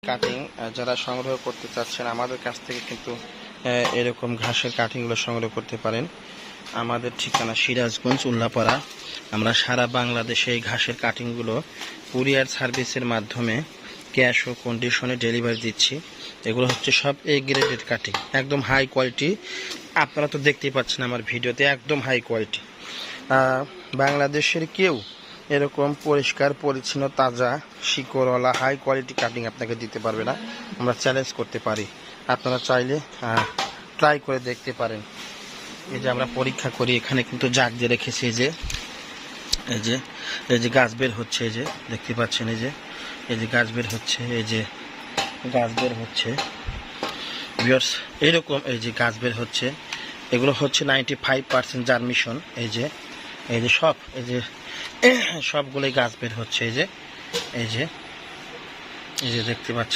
Cutting যারা সংগ্রহ করতে চাচ্ছেন আমাদের কাছ থেকে কিন্তু এরকম ঘাসের কাটিংগুলো সংগ্রহ করতে পারেন। আমাদের ঠিকানা সিরাজগঞ্জ উল্লাপাড়া। আমরা সারা বাংলাদেশে এই ঘাসের কাটিংগুলো কুরিয়ার সার্ভিসের মাধ্যমে ক্যাশ ও কন্ডিশনে ডেলিভারি দিচ্ছি। এগুলো হচ্ছে সব এ গ্রেডের কাটিং, একদম হাই কোয়ালিটি। আপনারা তো দেখতেই পাচ্ছেন আমার ভিডিওতে, একদম হাই কোয়ালিটি। বাংলাদেশের কেউ এরকম পরিষ্কার পরিচ্ছন্ন তাজা শিকড়ওয়ালা হাই কোয়ালিটি কাটিং আপনাকে দিতে পারবে না। আমরা চ্যালেঞ্জ করতে পারি, আপনারা চাইলে ট্রাই করে দেখতে পারেন। এই যে আমরা পরীক্ষা করি, এখানে কিন্তু জাগ দিয়ে রেখেছি। এই যে গাছ বের হচ্ছে, এই যে দেখতে পাচ্ছেন, এই যে গাছ বের হচ্ছে, এই যে গাছ বের হচ্ছে ভিউয়ার্স, এরকম এই যে গাছ বের হচ্ছে। এগুলো হচ্ছে 95% জার্মিশন। এই যে সব সবগুলোই গাছ বের হচ্ছে। এই যে দেখতে পাচ্ছেন।